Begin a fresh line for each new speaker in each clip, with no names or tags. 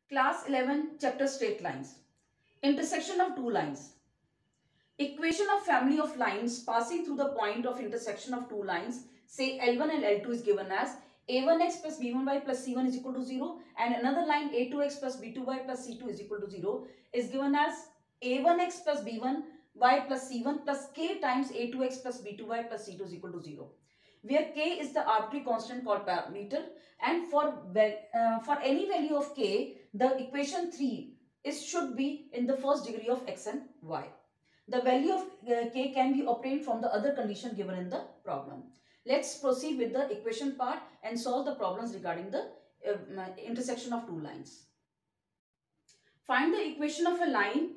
Class 11, chapter straight lines. Intersection of two lines. Equation of family of lines passing through the point of intersection of two lines, say L1 and L2, is given as a1x plus b1y plus c1 is equal to 0, and another line a2x plus b2y plus c2 is equal to 0 is given as a1x plus b1y plus c1 plus k times a2x plus b2y plus c2 is equal to 0, where k is the arbitrary constant called parameter, and for any value of k, the equation 3 should be in the first degree of x and y. The value of k can be obtained from the other condition given in the problem. Let's proceed with the equation part and solve the problems regarding the intersection of two lines. Find the equation of a line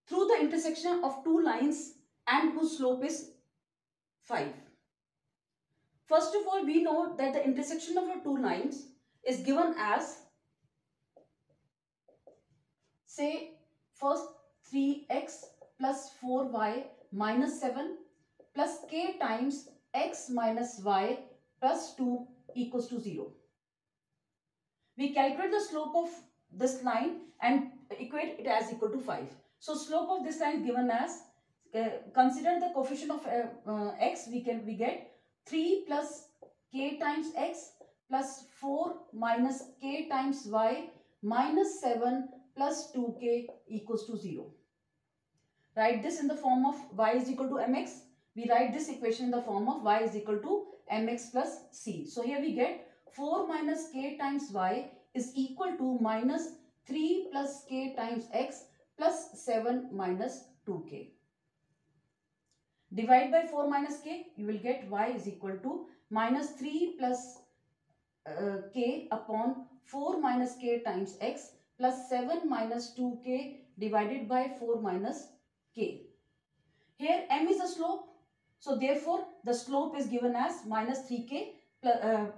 through the intersection of two lines and whose slope is 5. First of all, we know that the intersection of the two lines is given as, say, first 3x plus 4y minus 7 plus k times x minus y plus 2 equals to 0. We calculate the slope of this line and equate it as equal to 5. So slope of this line is given as, consider the coefficient of x, we get 3 plus k times x plus 4 minus k times y minus 7 plus 2k equals to 0. Write this in the form of y is equal to mx. We write this equation in the form of y is equal to mx plus c. So here we get 4 minus k times y is equal to minus 3 plus k times x plus 7 minus 2k. Divide by 4 minus k, you will get y is equal to minus 3 plus k upon 4 minus k times x plus 7 minus 2k divided by 4 minus k. Here m is the slope, so therefore the slope is given as minus 3k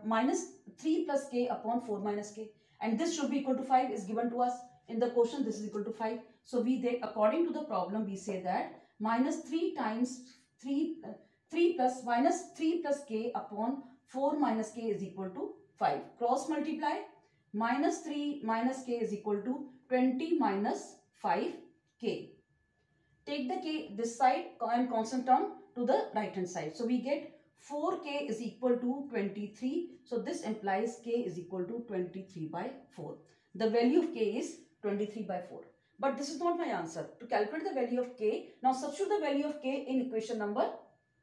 minus 3 plus k upon 4 minus k, and this should be equal to 5 is given to us in the question. This is equal to 5. So according to the problem, we say that minus 3 times 3 plus minus 3 plus k upon 4 minus k is equal to 5. Cross multiply, minus 3 minus k is equal to 20 minus 5k. Take the k this side and constant term to the right hand side. So we get 4k is equal to 23. So this implies k is equal to 23 by 4. The value of k is 23 by 4. But this is not my answer. To calculate the value of k, now substitute the value of k in equation number,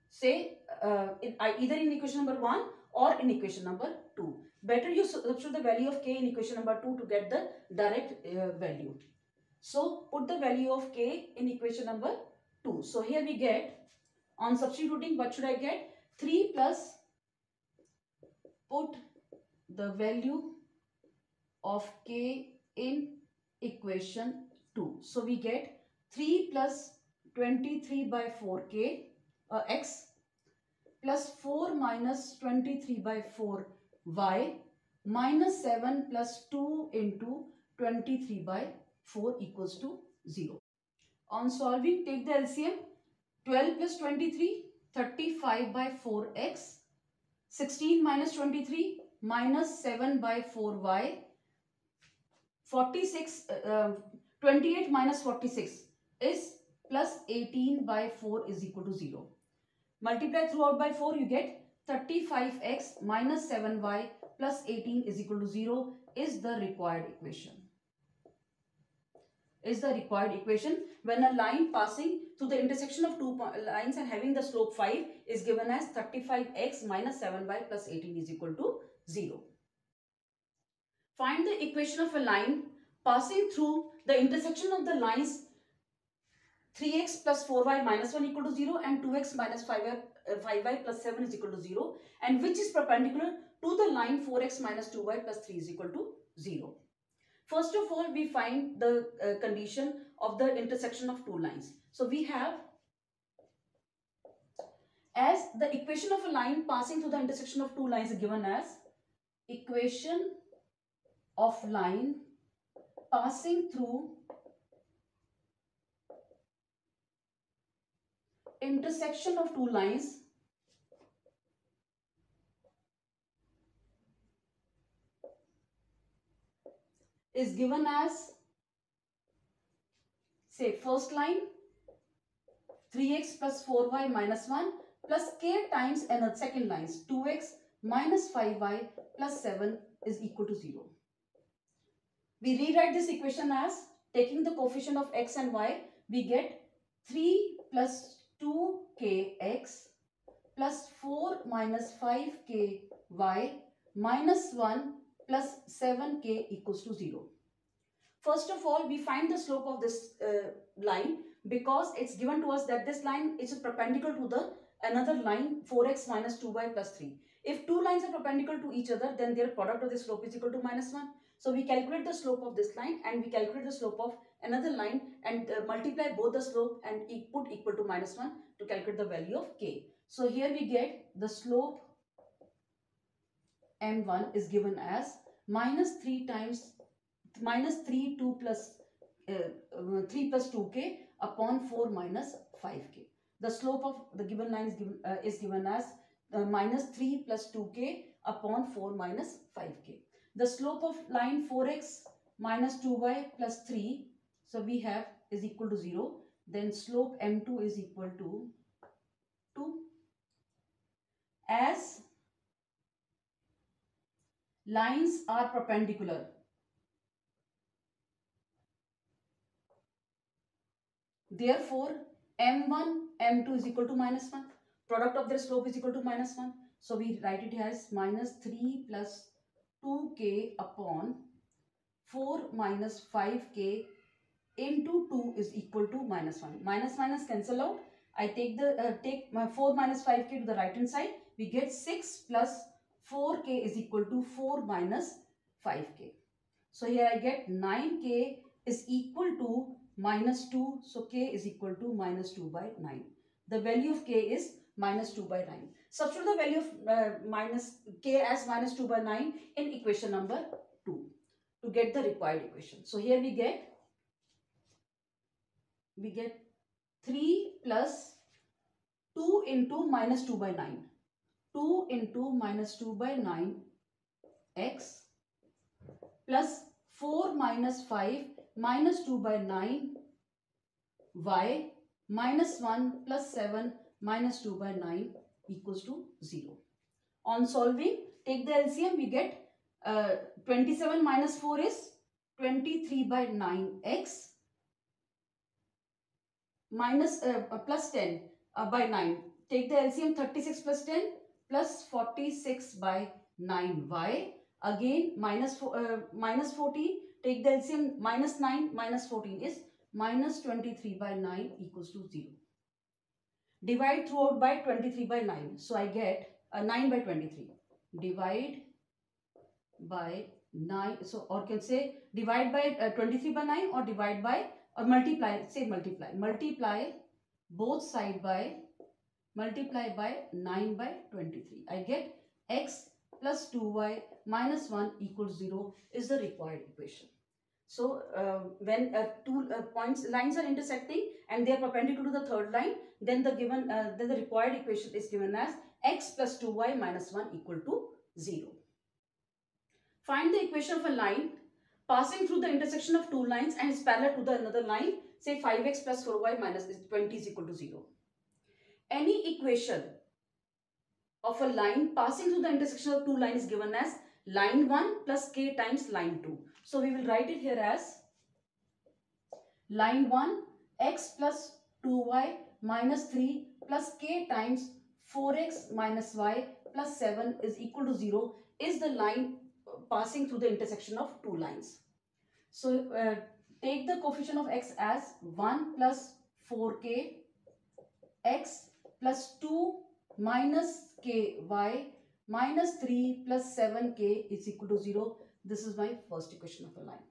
say either in equation number 1 or in equation number 2. Better you substitute the value of k in equation number 2 to get the direct value. So put the value of k in equation number 2. So here we get, on substituting, what should I get? 3 plus, put the value of k in equation 2. So we get 3 plus 23 by 4k x plus 4 minus 23 by 4 y minus 7 plus 2 into 23 by 4 equals to 0. On solving, take the LCM. 12 plus 23, 35 by 4x. 16 minus 23, minus 7 by 4y. 28 minus 46 is plus 18 by 4 is equal to 0. Multiply throughout by 4, you get 35x minus 7y plus 18 is equal to 0 is the required equation. When a line passing through the intersection of two lines and having the slope 5 is given as 35x minus 7y plus 18 is equal to 0. Find the equation of a line passing through the intersection of the lines 3x plus 4y minus 1 equal to 0 and 2x minus 5y plus 7 is equal to 0, and which is perpendicular to the line 4x minus 2y plus 3 is equal to 0. First of all, we find the condition of the intersection of two lines. So we have, as the equation of a line passing through the intersection of two lines is given as equation of line passing through intersection of two lines is given as, say, first line 3x plus 4y minus 1 plus k times another second lines 2x minus 5y plus 7 is equal to 0. We rewrite this equation as, taking the coefficient of x and y, we get 3 plus 2kx plus 4 minus 5ky minus 1 plus 7k equals to 0. First of all, we find the slope of this line, because it's given to us that this line is perpendicular to the another line 4x minus 2y plus 3. If two lines are perpendicular to each other, then their product of the slope is equal to minus 1. So we calculate the slope of this line and we calculate the slope of another line and multiply both the slope and put equal to minus 1 to calculate the value of k. So here we get the slope m1 is given as minus 3 2 plus 3 plus 2k upon 4 minus 5k. The slope of the given line is given as minus 3 plus 2k upon 4 minus 5k. The slope of line 4x minus 2y plus 3, so we have, is equal to 0. Then slope m2 is equal to 2. As lines are perpendicular, therefore m1 m2 is equal to minus 1. Product of their slope is equal to minus 1. So we write it as minus 3 plus 2k upon 4 minus 5k into 2 is equal to minus 1. Minus minus cancel out. I take my 4 minus 5k to the right hand side. We get 6 plus 4k is equal to 4 minus 5k. So here I get 9k is equal to minus 2. So k is equal to minus 2 by 9. The value of k is minus 2 by 9. Substitute the value of minus k as minus 2 by 9 in equation number 2 to get the required equation. So here we get 3 plus 2 into minus 2 by 9. 2 into minus 2 by 9 x plus 4 minus 5 minus 2 by 9 y minus 1 plus 7 minus 2 by 9 equals to 0. On solving, take the LCM, we get 27 minus 4 is 23 by 9x minus plus 10 by 9. Take the LCM, 36 plus 10 plus 46 by 9y. Again minus 14. Take the LCM, minus 9 minus 14 is minus 23 by 9 equals to 0. Divide throughout by 23 by 9. So I get 9 by 23. Divide by 9. So, or can say divide by 23 by 9 or divide by, or multiply, say multiply. Multiply both side by, multiply by 9 by 23. I get x plus 2y minus 1 equals 0 is the required equation. So when two lines are intersecting and they are perpendicular to the third line, then the given then the required equation is given as x plus 2y minus 1 equal to 0. Find the equation of a line passing through the intersection of two lines and is parallel to the another line. Say 5x plus 4y minus 20 is equal to 0. Any equation of a line passing through the intersection of two lines is given as line 1 plus k times line 2. So we will write it here as line 1 x plus 2y minus 3 plus k times 4x minus y plus 7 is equal to 0 is the line passing through the intersection of two lines. So take the coefficient of x as 1 plus 4k x plus 2 minus ky minus 3 plus 7k is equal to 0. This is my first equation of a line.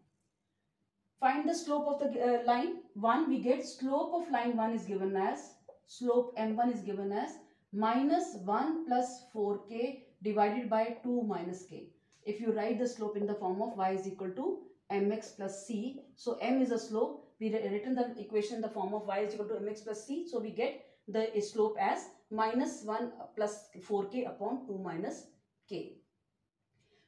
Find the slope of the line 1. We get slope of line 1 is given as, slope m1 is given as minus 1 plus 4k divided by 2 minus k. If you write the slope in the form of y is equal to mx plus c, so m is a slope. We written the equation in the form of y is equal to mx plus c. So we get the slope as minus 1 plus 4k upon 2 minus k.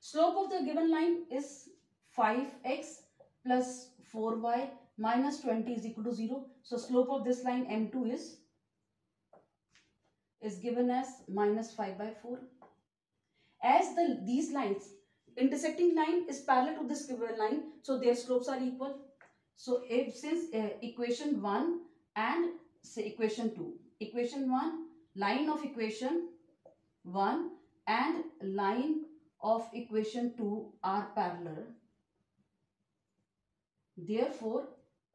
Slope of the given line is 5x plus 4y minus 20 is equal to 0. So slope of this line M2 is given as minus 5 by 4. As these lines, intersecting line is parallel to this given line, so their slopes are equal. So if since equation 1 and say equation 2, equation 1, line of equation 1 and line of equation 2 are parallel, therefore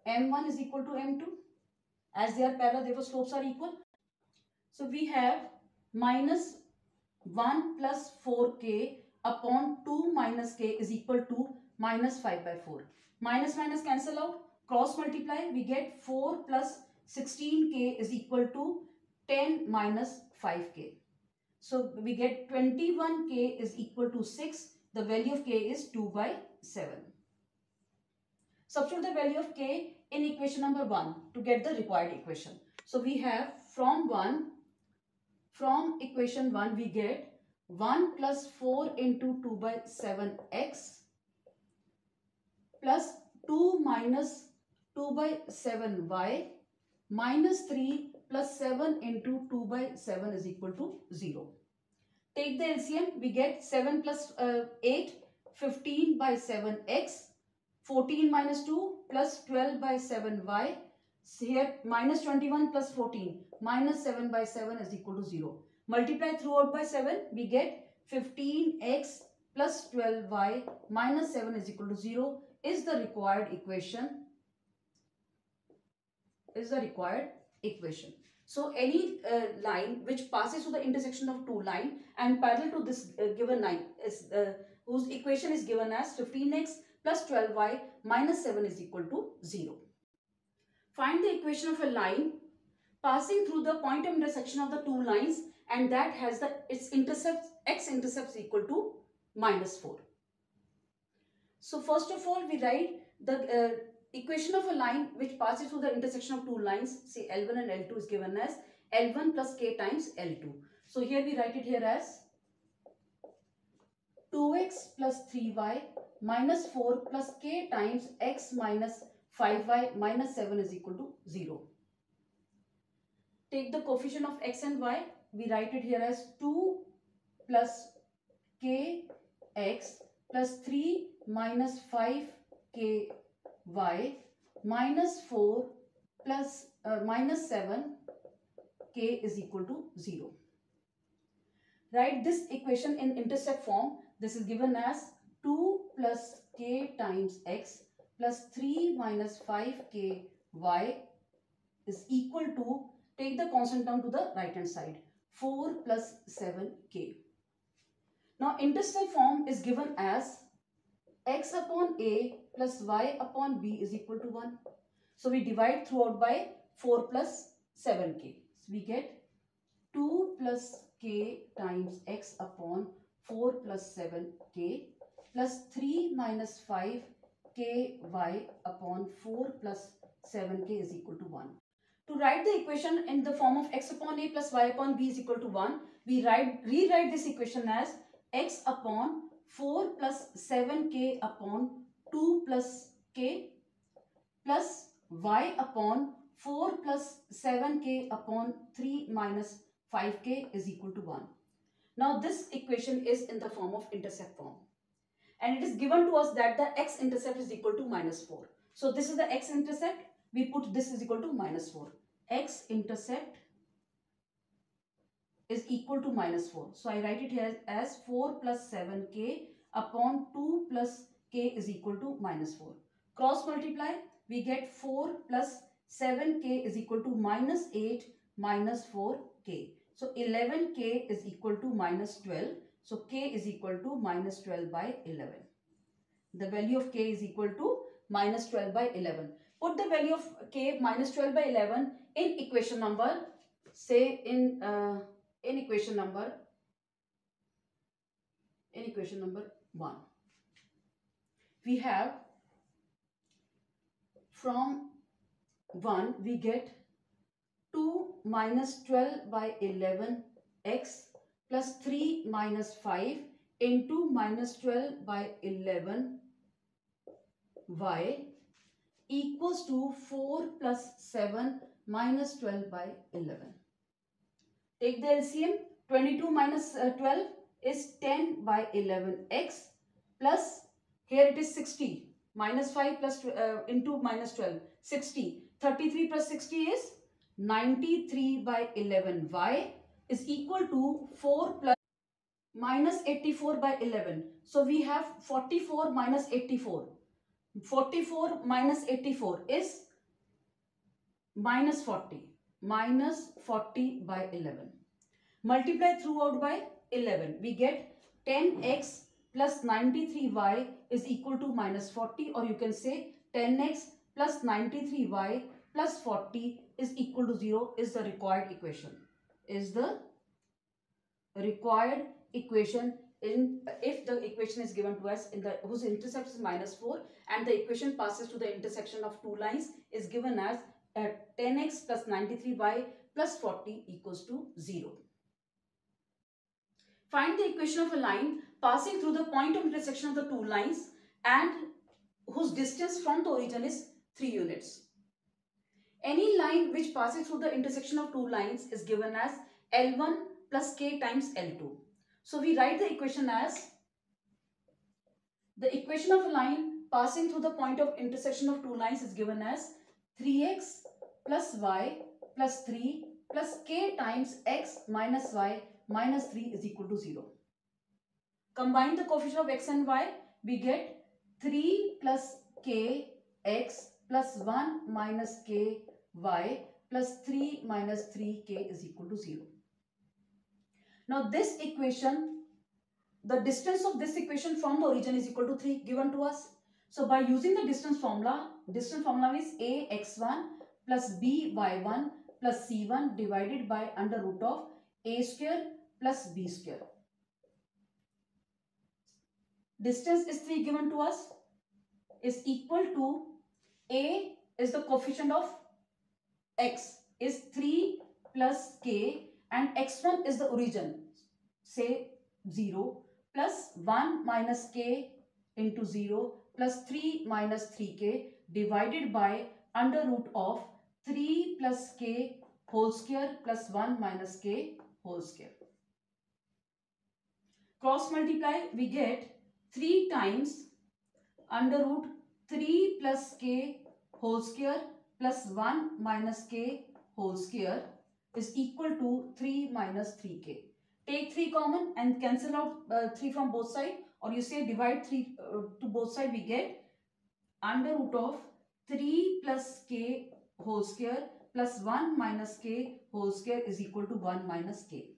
M1 is equal to M2. As they are parallel, therefore slopes are equal. So we have minus 1 plus 4k upon 2 minus k is equal to minus 5 by 4. Minus minus cancel out. Cross multiply. We get 4 plus 16k is equal to 10 minus 5k. So we get 21k is equal to 6. The value of k is 2 by 7. Substitute the value of k in equation number 1 to get the required equation. So we have from equation 1 we get 1 plus 4 into 2 by 7x plus 2 minus 2 by 7y minus 3 plus 7 into 2 by 7 is equal to 0. Take the LCM, we get 7 plus 8, 15 by 7x, 14 minus 2 plus 12 by 7y. Here minus 21 plus 14 minus 7 by 7 is equal to 0. Multiply throughout by 7, we get 15x plus 12y minus 7 is equal to 0 is the required equation. So any line which passes through the intersection of two lines and parallel to this given line is whose equation is given as 15x plus 12y minus 7 is equal to 0. Find the equation of a line passing through the point of intersection of the two lines and that has its intercepts, x-intercepts equal to minus 4. So first of all, we write the equation of a line which passes through the intersection of two lines, say L1 and L2 is given as L1 plus k times L2. So here we write it here as 2x plus 3y minus 4 plus k times x minus 5y minus 7 is equal to 0. Take the coefficient of x and y. We write it here as 2 plus kx plus 3 minus 5ky minus 4 plus minus 7k is equal to 0. Write this equation in intercept form. This is given as 2 plus k times x plus 3 minus 5ky is equal to, take the constant term to the right hand side, 4 plus 7k. Now intercept form is given as x upon a plus y upon b is equal to 1. So we divide throughout by 4 plus 7k. So we get 2 plus k times x upon 4 plus 7k plus 3 minus 5ky upon 4 plus 7k is equal to 1. To write the equation in the form of x upon a plus y upon b is equal to 1, we rewrite this equation as x upon 4 plus 7k upon 2 plus k plus y upon 4 plus 7k upon 3 minus 5k is equal to 1. Now this equation is in the form of intercept form. And it is given to us that the x-intercept is equal to minus 4. So this is the x-intercept. We put this is equal to minus 4. X-intercept is equal to minus 4. So I write it here as 4 plus 7k upon 2 plus k is equal to minus 4. Cross multiply, we get 4 plus 7k is equal to minus 8 minus 4k. So 11k is equal to minus 12. So k is equal to minus 12 by 11. The value of k is equal to minus 12 by 11. Put the value of k minus 12 by 11 in equation number, say in equation number 1. We have from 1 we get 2 minus 12 by 11 x plus 3 minus 5 into minus 12 by 11 y equals to 4 plus 7 minus 12 by 11. Take the LCM. 22 minus 12 is 10 by 11x plus, here it is 60, minus 5 plus into minus 12, 60. 33 plus 60 is 93 by 11y is equal to 4 plus minus 84 by 11. So we have 44 minus 84. 44 minus 84 is minus 40. Minus 40 by 11. Multiply throughout by 11. We get 10x plus 93y is equal to minus 40, or you can say 10x plus 93y plus 40 is equal to 0 is the required equation. Is the required equation in if the equation is given to us in the whose intercept is minus 4 and the equation passes to the intersection of two lines is given as 10x plus 93y plus 40 equals to 0. Find the equation of a line passing through the point of intersection of the two lines and whose distance from the origin is 3 units. Any line which passes through the intersection of two lines is given as L1 plus K times L2. So we write the equation as the equation of a line passing through the point of intersection of two lines is given as 3x plus y plus 3 plus k times x minus y minus 3 is equal to 0. Combine the coefficient of x and y, we get 3 plus k x plus 1 minus k y plus 3 minus 3k is equal to 0. Now this equation, the distance of this equation from the origin is equal to 3 given to us. So by using the distance formula is a x1 plus b y1 plus c1 divided by under root of a square plus b square. Distance is 3 given to us is equal to a is the coefficient of x is 3 plus k and x1 is the origin, say 0 plus 1 minus k into 0 plus 3 minus 3k divided by under root of 3 plus k whole square plus 1 minus k whole square. Cross multiply, we get 3 times under root 3 plus k whole square plus 1 minus k whole square is equal to 3 minus 3k. Take 3 common and cancel out 3 from both sides, or you say divide 3 to both sides, we get under root of 3 plus k whole square plus 1 minus k whole square is equal to 1 minus k.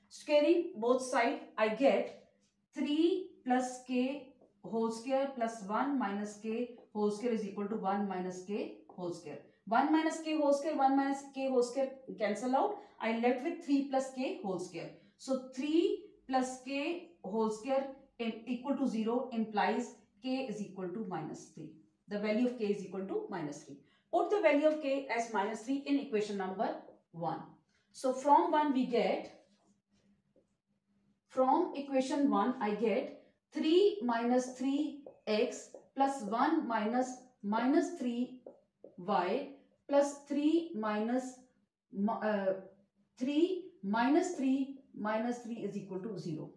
Squaring both sides, I get 3 plus k whole square plus 1 minus k whole square is equal to 1 minus k whole square. 1 minus k whole square, 1 minus k whole square cancel out. I left with 3 plus k whole square. So 3 plus k whole square equal to 0 implies k is equal to minus 3. The value of k is equal to minus 3. Put the value of k as minus 3 in equation number 1. So from 1 we get, from equation 1 I get 3 minus 3x plus 1 minus 3y plus 3 minus 3 minus 3 minus 3 is equal to 0.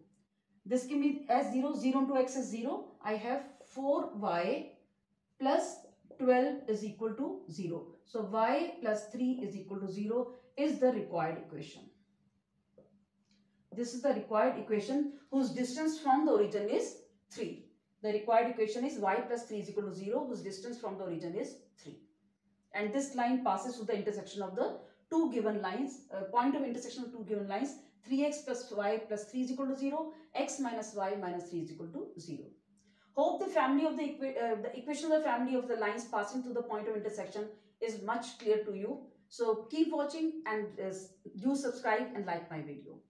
This can be as 0, 0 into x is 0. I have 4y plus 12 is equal to 0. So y plus 3 is equal to 0 is the required equation. This is the required equation whose distance from the origin is 3. The required equation is y plus 3 is equal to 0 whose distance from the origin is 3. And this line passes through the intersection of the two given lines, point of intersection of two given lines, 3x plus y plus 3 is equal to 0, x minus y minus 3 is equal to 0. Hope the family of the equation of the family of the lines passing through the point of intersection is much clear to you. So keep watching and do subscribe and like my video.